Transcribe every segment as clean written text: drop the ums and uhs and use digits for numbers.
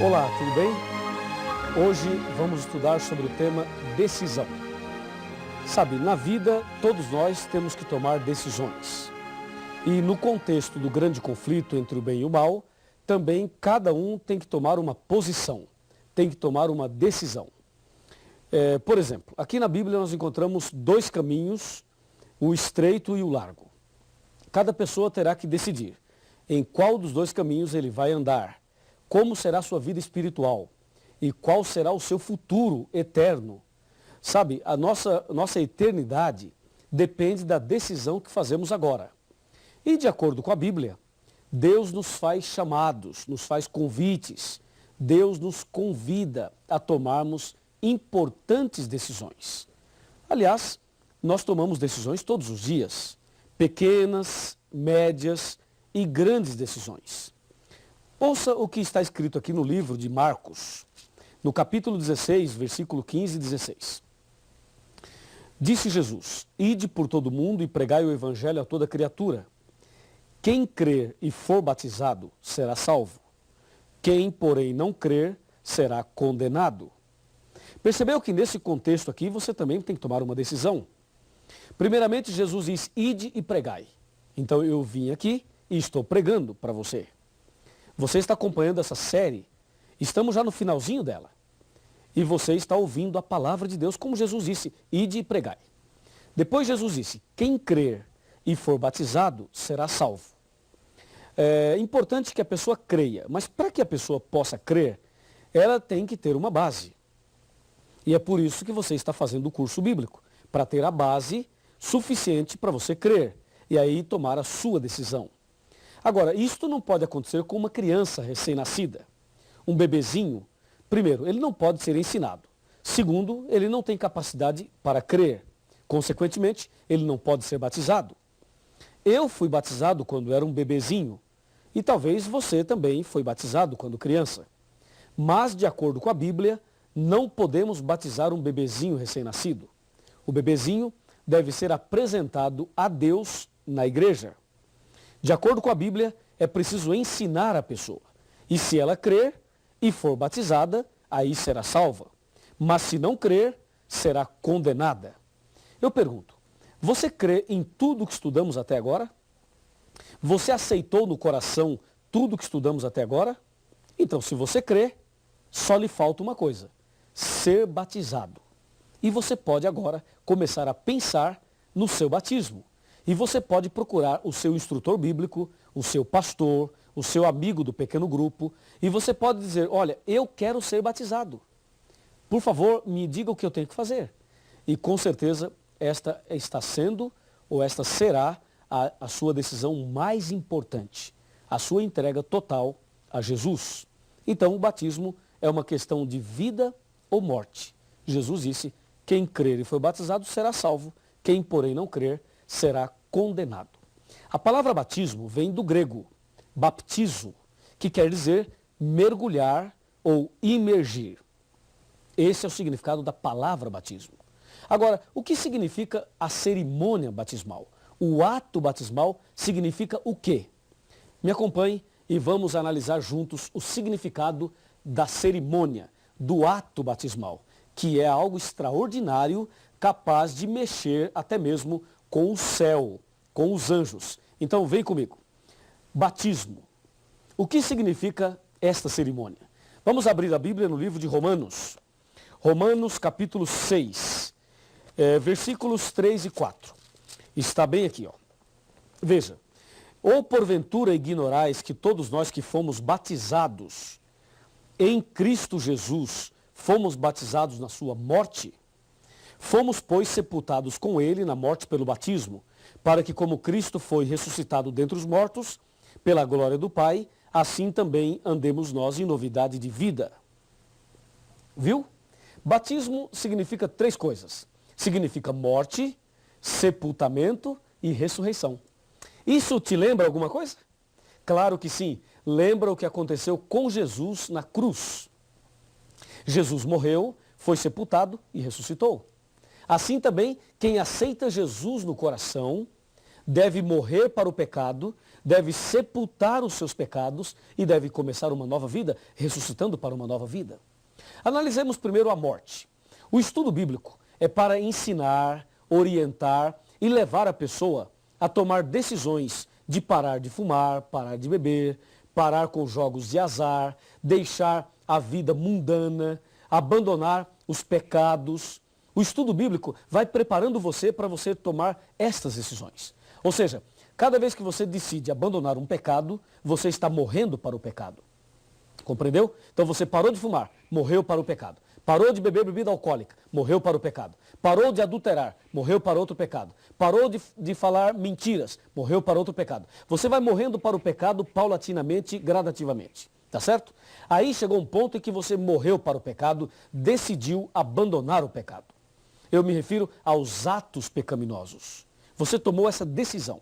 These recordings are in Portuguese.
Olá, tudo bem? Hoje vamos estudar sobre o tema decisão. Sabe, na vida todos nós temos que tomar decisões. E no contexto do grande conflito entre o bem e o mal, também cada um tem que tomar uma posição, tem que tomar uma decisão. Por exemplo, aqui na Bíblia nós encontramos dois caminhos, o estreito e o largo. Cada pessoa terá que decidir em qual dos dois caminhos ele vai andar, como será a sua vida espiritual e qual será o seu futuro eterno. Sabe, a nossa eternidade depende da decisão que fazemos agora. E de acordo com a Bíblia, Deus nos faz chamados, nos faz convites, Deus nos convida a tomarmos importantes decisões. Aliás, nós tomamos decisões todos os dias, pequenas, médias e grandes decisões. Ouça o que está escrito aqui no livro de Marcos, no capítulo 16, versículo 15 e 16. Disse Jesus: Ide por todo o mundo e pregai o evangelho a toda criatura. Quem crer e for batizado será salvo. Quem, porém, não crer será condenado. Percebeu que nesse contexto aqui você também tem que tomar uma decisão? Primeiramente, Jesus diz: Ide e pregai. Então eu vim aqui e estou pregando para você. Você está acompanhando essa série, estamos já no finalzinho dela. E você está ouvindo a palavra de Deus, como Jesus disse: Ide e pregai. Depois Jesus disse: Quem crer e for batizado será salvo. É importante que a pessoa creia, mas para que a pessoa possa crer, ela tem que ter uma base. E é por isso que você está fazendo o curso bíblico, para ter a base suficiente para você crer e aí tomar a sua decisão. Agora, isto não pode acontecer com uma criança recém-nascida. Um bebezinho, primeiro, ele não pode ser ensinado. Segundo, ele não tem capacidade para crer. Consequentemente, ele não pode ser batizado. Eu fui batizado quando era um bebezinho e talvez você também foi batizado quando criança. Mas, de acordo com a Bíblia, não podemos batizar um bebezinho recém-nascido. O bebezinho deve ser apresentado a Deus na igreja. De acordo com a Bíblia, é preciso ensinar a pessoa. E se ela crer e for batizada, aí será salva. Mas se não crer, será condenada. Eu pergunto, você crê em tudo que estudamos até agora? Você aceitou no coração tudo que estudamos até agora? Então, se você crê, só lhe falta uma coisa: ser batizado. E você pode agora começar a pensar no seu batismo. E você pode procurar o seu instrutor bíblico, o seu pastor, o seu amigo do pequeno grupo, e você pode dizer: olha, eu quero ser batizado. Por favor, me diga o que eu tenho que fazer. E com certeza esta está sendo, ou esta será, a sua decisão mais importante, a sua entrega total a Jesus. Então o batismo é uma questão de vida ou morte. Jesus disse: quem crer e for batizado será salvo, quem porém não crer será condenado. A palavra batismo vem do grego baptizo, que quer dizer mergulhar ou imergir. Esse é o significado da palavra batismo. Agora, o que significa a cerimônia batismal? O ato batismal significa o quê? Me acompanhe e vamos analisar juntos o significado da cerimônia, do ato batismal, que é algo extraordinário, capaz de mexer até mesmo com o céu, com os anjos. Então vem comigo. Batismo. O que significa esta cerimônia? Vamos abrir a Bíblia no livro de Romanos. Romanos capítulo 6, versículos 3 e 4. Está bem aqui, ó. Veja. Ou porventura ignorais que todos nós que fomos batizados em Cristo Jesus, fomos batizados na sua morte? Fomos, pois, sepultados com ele na morte pelo batismo, para que como Cristo foi ressuscitado dentre os mortos, pela glória do Pai, assim também andemos nós em novidade de vida. Viu? Batismo significa três coisas. Significa morte, sepultamento e ressurreição. Isso te lembra alguma coisa? Claro que sim. Lembra o que aconteceu com Jesus na cruz. Jesus morreu, foi sepultado e ressuscitou. Assim também, quem aceita Jesus no coração deve morrer para o pecado, deve sepultar os seus pecados e deve começar uma nova vida, ressuscitando para uma nova vida. Analisemos primeiro a morte. O estudo bíblico é para ensinar, orientar e levar a pessoa a tomar decisões de parar de fumar, parar de beber, parar com jogos de azar, deixar a vida mundana, abandonar os pecados. O estudo bíblico vai preparando você para você tomar estas decisões. Ou seja, cada vez que você decide abandonar um pecado, você está morrendo para o pecado. Compreendeu? Então você parou de fumar, morreu para o pecado. Parou de beber bebida alcoólica, morreu para o pecado. Parou de adulterar, morreu para outro pecado. Parou de falar mentiras, morreu para outro pecado. Você vai morrendo para o pecado paulatinamente, gradativamente. Tá certo? Aí chegou um ponto em que você morreu para o pecado, decidiu abandonar o pecado. Eu me refiro aos atos pecaminosos. Você tomou essa decisão.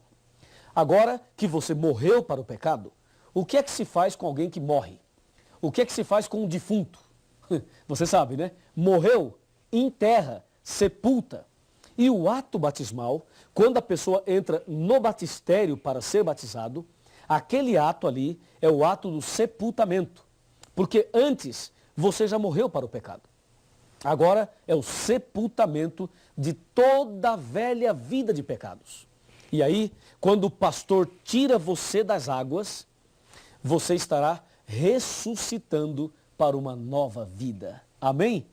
Agora que você morreu para o pecado, o que é que se faz com alguém que morre? O que é que se faz com um defunto? Você sabe, né? Morreu, enterra, sepulta. E o ato batismal, quando a pessoa entra no batistério para ser batizado, aquele ato ali é o ato do sepultamento. Porque antes você já morreu para o pecado. Agora é o sepultamento de toda a velha vida de pecados. E aí, quando o pastor tira você das águas, você estará ressuscitando para uma nova vida. Amém?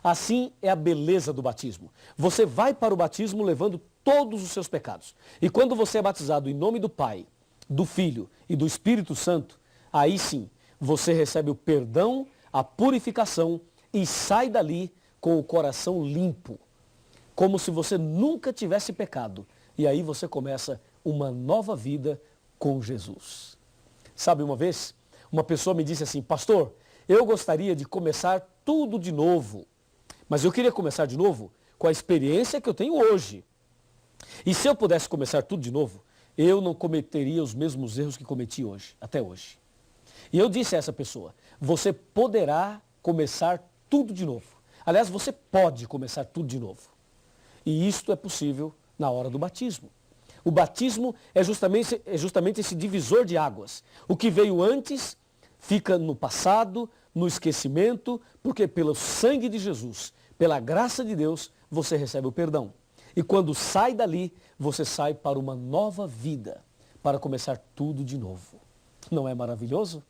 Assim é a beleza do batismo. Você vai para o batismo levando todos os seus pecados. E quando você é batizado em nome do Pai, do Filho e do Espírito Santo, aí sim, você recebe o perdão, a purificação e sai dali com o coração limpo, como se você nunca tivesse pecado. E aí você começa uma nova vida com Jesus. Sabe, uma vez, uma pessoa me disse assim: pastor, eu gostaria de começar tudo de novo, mas eu queria começar de novo com a experiência que eu tenho hoje. E se eu pudesse começar tudo de novo, eu não cometeria os mesmos erros que cometi hoje, até hoje. E eu disse a essa pessoa: você poderá começar tudo de novo. Aliás, você pode começar tudo de novo. E isto é possível na hora do batismo. O batismo é justamente esse divisor de águas. O que veio antes fica no passado, no esquecimento, porque pelo sangue de Jesus, pela graça de Deus, você recebe o perdão. E quando sai dali, você sai para uma nova vida, para começar tudo de novo. Não é maravilhoso?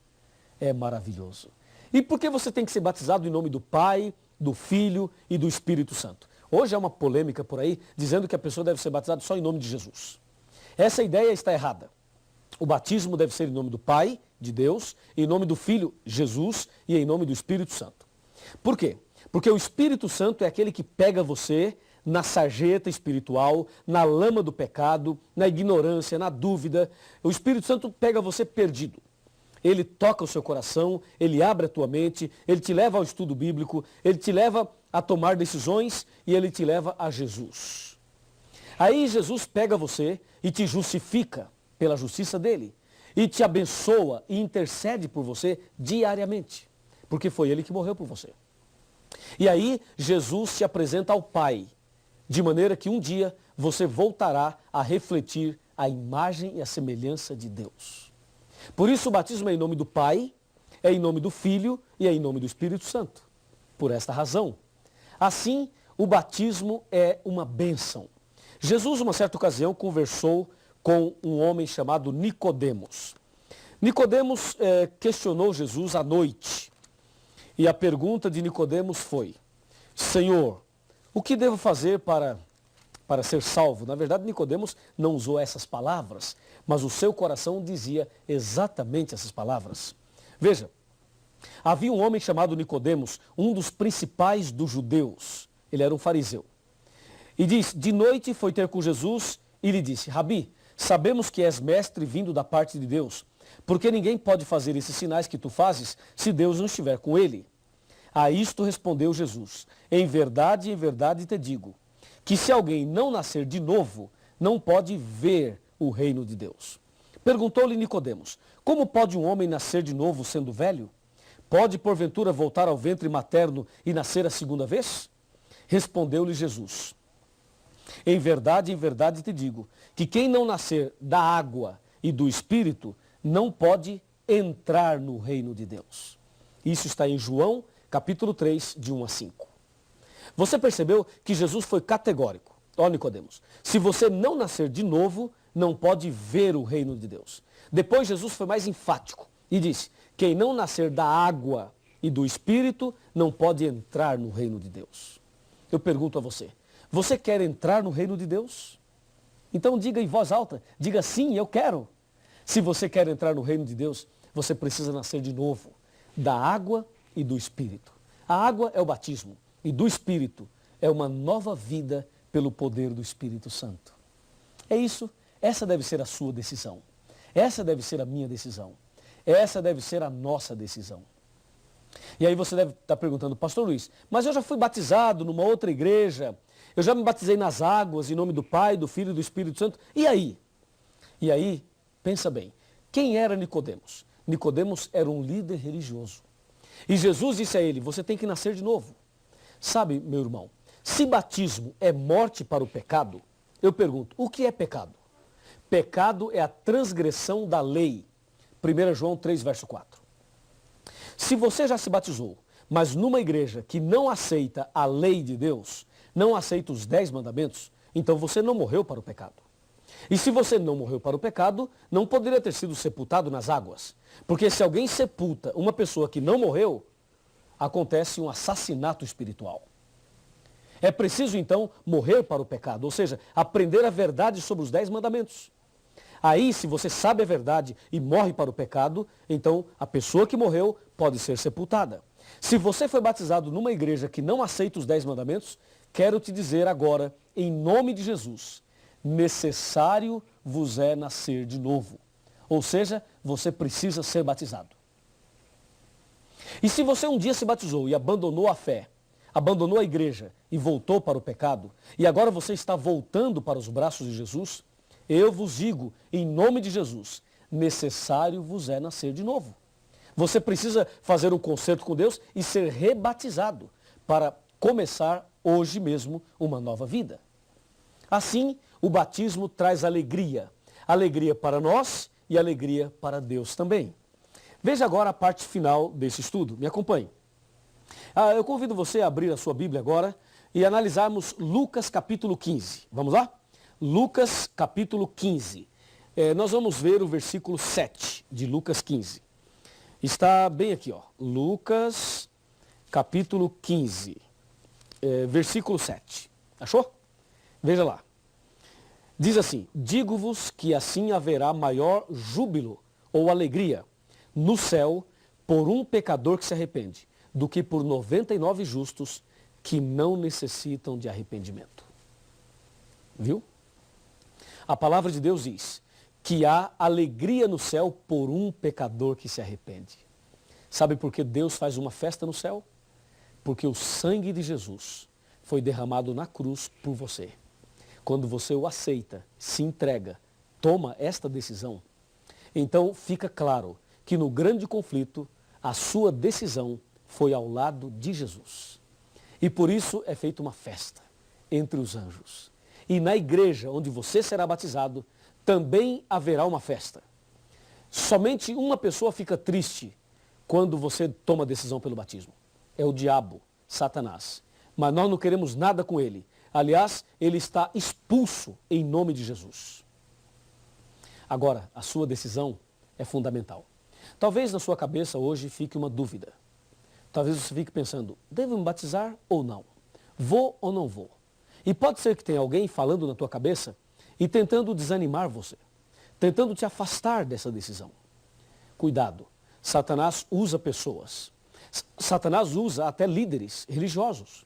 É maravilhoso. E por que você tem que ser batizado em nome do Pai, do Filho e do Espírito Santo? Hoje há uma polêmica por aí, dizendo que a pessoa deve ser batizada só em nome de Jesus. Essa ideia está errada. O batismo deve ser em nome do Pai, de Deus, em nome do Filho, Jesus, e em nome do Espírito Santo. Por quê? Porque o Espírito Santo é aquele que pega você na sarjeta espiritual, na lama do pecado, na ignorância, na dúvida. O Espírito Santo pega você perdido. Ele toca o seu coração, ele abre a tua mente, ele te leva ao estudo bíblico, ele te leva a tomar decisões e ele te leva a Jesus. Aí Jesus pega você e te justifica pela justiça dele e te abençoa e intercede por você diariamente, porque foi ele que morreu por você. E aí Jesus te apresenta ao Pai, de maneira que um dia você voltará a refletir a imagem e a semelhança de Deus. Por isso o batismo é em nome do Pai, é em nome do Filho e é em nome do Espírito Santo. Por esta razão. Assim, o batismo é uma bênção. Jesus, uma certa ocasião, conversou com um homem chamado Nicodemos. Nicodemos questionou Jesus à noite. E a pergunta de Nicodemos foi: Senhor, o que devo fazer para ser salvo? Na verdade, Nicodemos não usou essas palavras, mas o seu coração dizia exatamente essas palavras. Veja, havia um homem chamado Nicodemos, um dos principais dos judeus. Ele era um fariseu. E diz: de noite foi ter com Jesus e lhe disse: Rabi, sabemos que és mestre vindo da parte de Deus, porque ninguém pode fazer esses sinais que tu fazes se Deus não estiver com ele. A isto respondeu Jesus: em verdade te digo, que se alguém não nascer de novo, não pode ver o reino de Deus. Perguntou-lhe Nicodemos: como pode um homem nascer de novo sendo velho? Pode porventura voltar ao ventre materno e nascer a segunda vez? Respondeu-lhe Jesus: em verdade te digo, que quem não nascer da água e do Espírito não pode entrar no reino de Deus. Isso está em João, capítulo 3, de 1 a 5. Você percebeu que Jesus foi categórico. Ó Nicodemos, se você não nascer de novo, não pode ver o reino de Deus. Depois Jesus foi mais enfático e disse, quem não nascer da água e do Espírito não pode entrar no reino de Deus. Eu pergunto a você, você quer entrar no reino de Deus? Então diga em voz alta, diga sim, eu quero. Se você quer entrar no reino de Deus, você precisa nascer de novo, da água e do Espírito. A água é o batismo e do Espírito é uma nova vida pelo poder do Espírito Santo. É isso, essa deve ser a sua decisão. Essa deve ser a minha decisão. Essa deve ser a nossa decisão. E aí você deve estar perguntando, pastor Luiz, mas eu já fui batizado numa outra igreja, eu já me batizei nas águas em nome do Pai, do Filho e do Espírito Santo. E aí? E aí, pensa bem, quem era Nicodemos? Nicodemos era um líder religioso. E Jesus disse a ele, você tem que nascer de novo. Sabe, meu irmão, se batismo é morte para o pecado, eu pergunto, o que é pecado? Pecado é a transgressão da lei. 1 João 3, verso 4. Se você já se batizou, mas numa igreja que não aceita a lei de Deus, não aceita os 10 mandamentos, então você não morreu para o pecado. E se você não morreu para o pecado, não poderia ter sido sepultado nas águas. Porque se alguém sepulta uma pessoa que não morreu, acontece um assassinato espiritual. É preciso então morrer para o pecado, ou seja, aprender a verdade sobre os 10 mandamentos. Aí, se você sabe a verdade e morre para o pecado, então a pessoa que morreu pode ser sepultada. Se você foi batizado numa igreja que não aceita os 10 mandamentos, quero te dizer agora, em nome de Jesus, necessário vos é nascer de novo. Ou seja, você precisa ser batizado. E se você um dia se batizou e abandonou a fé, abandonou a igreja e voltou para o pecado, e agora você está voltando para os braços de Jesus, eu vos digo, em nome de Jesus, necessário vos é nascer de novo. Você precisa fazer um concerto com Deus e ser rebatizado para começar hoje mesmo uma nova vida. Assim, o batismo traz alegria. Alegria para nós e alegria para Deus também. Veja agora a parte final desse estudo. Me acompanhe. Eu convido você a abrir a sua Bíblia agora e analisarmos Lucas capítulo 15. Vamos lá? Lucas capítulo 15. Nós vamos ver o versículo 7 de Lucas 15. Está bem aqui, ó. Lucas capítulo 15, versículo 7. Achou? Veja lá. Diz assim, digo-vos que assim haverá maior júbilo ou alegria no céu por um pecador que se arrepende, do que por 99 justos que não necessitam de arrependimento. Viu? A palavra de Deus diz que há alegria no céu por um pecador que se arrepende. Sabe por que Deus faz uma festa no céu? Porque o sangue de Jesus foi derramado na cruz por você. Quando você o aceita, se entrega, toma esta decisão, então fica claro que no grande conflito, a sua decisão foi ao lado de Jesus. E por isso é feita uma festa entre os anjos. E na igreja onde você será batizado, também haverá uma festa. Somente uma pessoa fica triste quando você toma a decisão pelo batismo. É o diabo, Satanás. Mas nós não queremos nada com ele. Aliás, ele está expulso em nome de Jesus. Agora, a sua decisão é fundamental. Talvez na sua cabeça hoje fique uma dúvida. Talvez você fique pensando, devo me batizar ou não? Vou ou não vou? E pode ser que tenha alguém falando na tua cabeça e tentando desanimar você, tentando te afastar dessa decisão. Cuidado, Satanás usa pessoas. Satanás usa até líderes religiosos.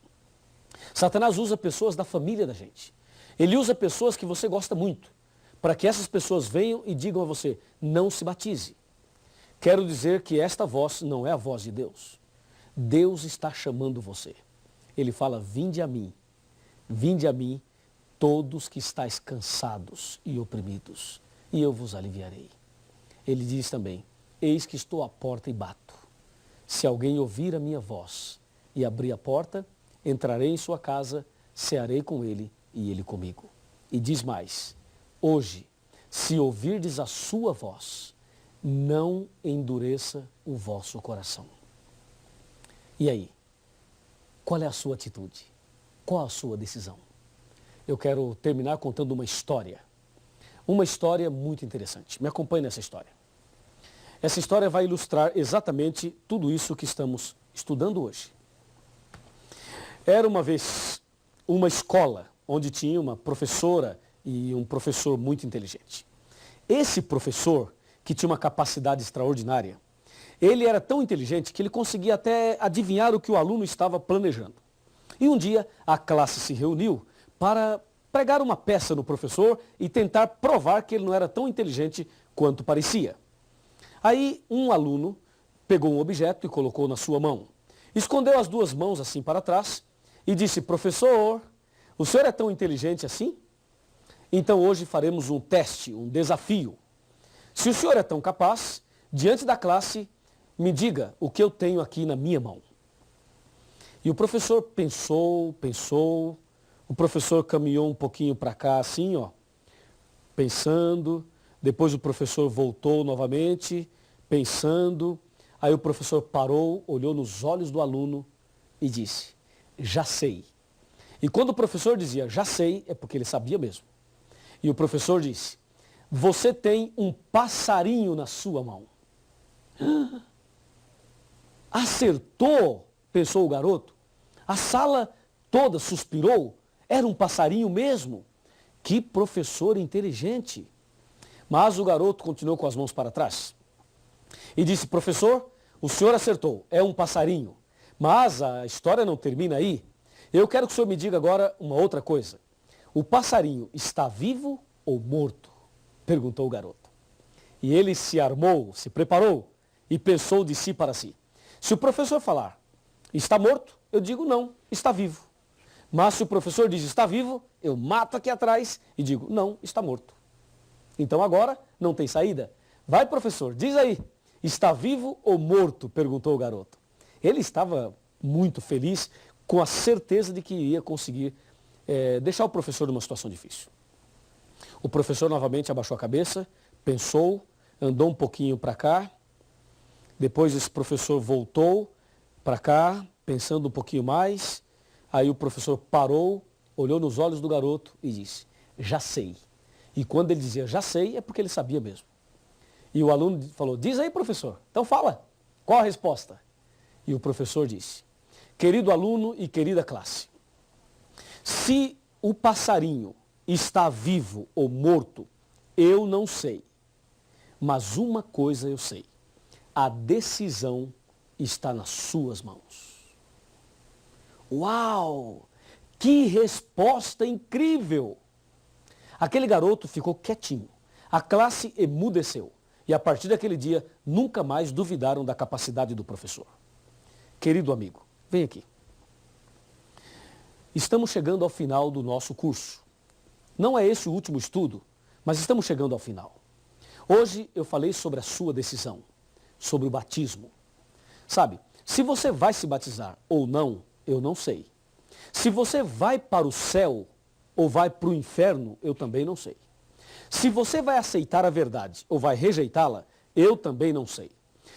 Satanás usa pessoas da família da gente. Ele usa pessoas que você gosta muito, para que essas pessoas venham e digam a você, não se batize. Quero dizer que esta voz não é a voz de Deus. Deus está chamando você. Ele fala, vinde a mim, todos que estáis cansados e oprimidos, e eu vos aliviarei. Ele diz também, eis que estou à porta e bato. Se alguém ouvir a minha voz e abrir a porta, entrarei em sua casa, cearei com ele e ele comigo. E diz mais, hoje, se ouvirdes a sua voz, não endureça o vosso coração. E aí? Qual é a sua atitude? Qual a sua decisão? Eu quero terminar contando uma história. Uma história muito interessante. Me acompanhe nessa história. Essa história vai ilustrar exatamente tudo isso que estamos estudando hoje. Era uma vez uma escola onde tinha uma professora e um professor muito inteligente. Esse professor, que tinha uma capacidade extraordinária, ele era tão inteligente que ele conseguia até adivinhar o que o aluno estava planejando. E um dia a classe se reuniu para pregar uma peça no professor e tentar provar que ele não era tão inteligente quanto parecia. Aí um aluno pegou um objeto e colocou na sua mão. Escondeu as duas mãos assim para trás e disse, professor, o senhor é tão inteligente assim? Então hoje faremos um teste, um desafio. Se o senhor é tão capaz, diante da classe, me diga o que eu tenho aqui na minha mão. E o professor pensou, o professor caminhou um pouquinho para cá assim, ó, pensando, depois o professor voltou novamente, pensando, aí o professor parou, olhou nos olhos do aluno e disse, já sei. E quando o professor dizia, já sei, é porque ele sabia mesmo. E o professor disse, você tem um passarinho na sua mão. Acertou, pensou o garoto. A sala toda suspirou. Era um passarinho mesmo. Que professor inteligente. Mas o garoto continuou com as mãos para trás. E disse, professor, o senhor acertou, é um passarinho. Mas a história não termina aí. Eu quero que o senhor me diga agora uma outra coisa. O passarinho está vivo ou morto? Perguntou o garoto. E ele se armou, se preparou e pensou de si para si. Se o professor falar, está morto, eu digo não, está vivo. Mas se o professor diz está vivo, eu mato aqui atrás e digo não, está morto. Então agora não tem saída. Vai, professor, diz aí, está vivo ou morto? Perguntou o garoto. Ele estava muito feliz, com a certeza de que ia conseguir deixar o professor numa situação difícil. O professor novamente abaixou a cabeça, pensou, andou um pouquinho para cá, depois esse professor voltou para cá, pensando um pouquinho mais, aí o professor parou, olhou nos olhos do garoto e disse, já sei. E quando ele dizia já sei, é porque ele sabia mesmo. E o aluno falou, diz aí, professor, então fala, qual a resposta? E o professor disse, querido aluno e querida classe, se o passarinho está vivo ou morto, eu não sei. Mas uma coisa eu sei, a decisão está nas suas mãos. Uau! Que resposta incrível! Aquele garoto ficou quietinho, a classe emudeceu e a partir daquele dia nunca mais duvidaram da capacidade do professor. Querido amigo, vem aqui. Estamos chegando ao final do nosso curso. Não é esse o último estudo, mas estamos chegando ao final. Hoje eu falei sobre a sua decisão, sobre o batismo. Sabe, se você vai se batizar ou não, eu não sei. Se você vai para o céu ou vai para o inferno, eu também não sei. Se você vai aceitar a verdade ou vai rejeitá-la, eu também não sei.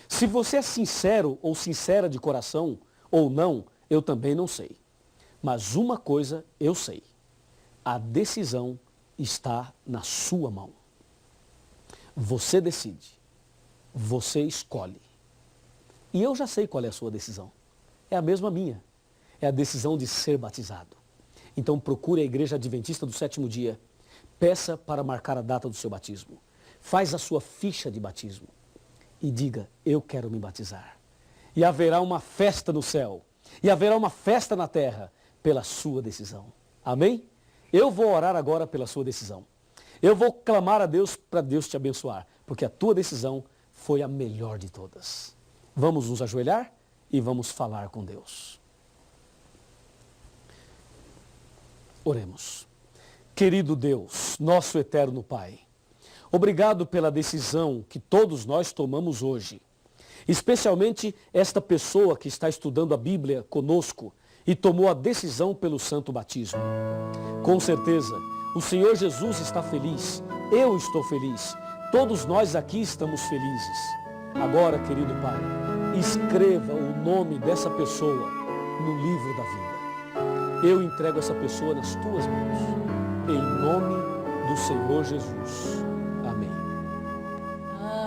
Se você é sincero ou sincera de coração ou não, eu também não sei. Mas uma coisa eu sei. A decisão está na sua mão. Você decide. Você escolhe. E eu já sei qual é a sua decisão. É a mesma minha. É a decisão de ser batizado. Então procure a Igreja Adventista do Sétimo Dia. Peça para marcar a data do seu batismo. Faz a sua ficha de batismo. E diga, eu quero me batizar. E haverá uma festa no céu. E haverá uma festa na terra pela sua decisão. Amém? Eu vou orar agora pela sua decisão. Eu vou clamar a Deus para Deus te abençoar, porque a tua decisão foi a melhor de todas. Vamos nos ajoelhar e vamos falar com Deus. Oremos. Querido Deus, nosso eterno Pai, obrigado pela decisão que todos nós tomamos hoje. Especialmente esta pessoa que está estudando a Bíblia conosco e tomou a decisão pelo santo batismo. Com certeza, o Senhor Jesus está feliz, eu estou feliz, todos nós aqui estamos felizes. Agora, querido Pai, escreva o nome dessa pessoa no livro da vida. Eu entrego essa pessoa nas tuas mãos, em nome do Senhor Jesus. Amém.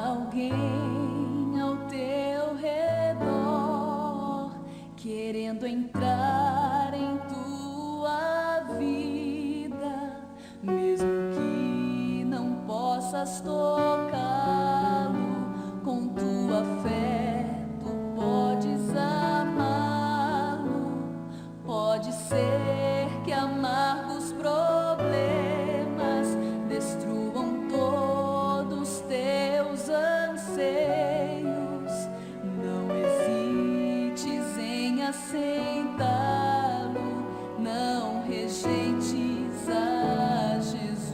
Alguém ao teu redor, querendo entrar em tua vida, mesmo que não possas tocá-lo, com tua fé tu podes amá-lo. Pode ser que amargos problemas destruam todos teus anseios. Não hesites em aceitá-lo, não rejeites a Jesus.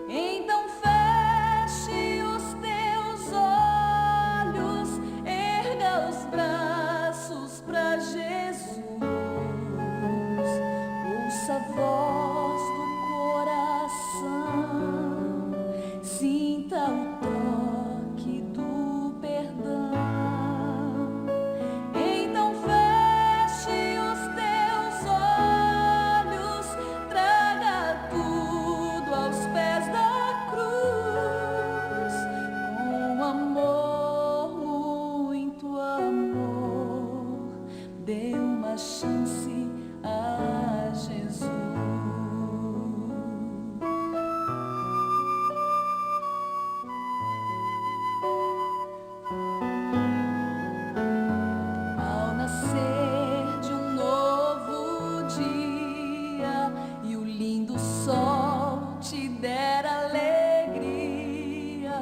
Então feche os teus olhos, erga os braços para Jesus. Ouça a voz do coração, sinta o toque do perdão. Então feche os teus olhos, traga tudo aos pés da cruz. Com amor, muito amor, dê uma chance a Jesus. Ao nascer de um novo dia e o lindo sol te der alegria,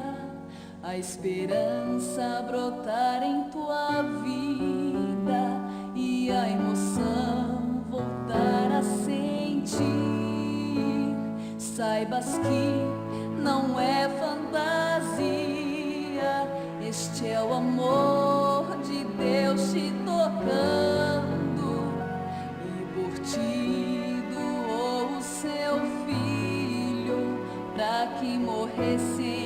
a esperança brotar em tua vida e a emoção voltar a sentir, saibas que não é fantasia, este é o amor de Deus te tocando, e por ti doou o seu filho, para que morresse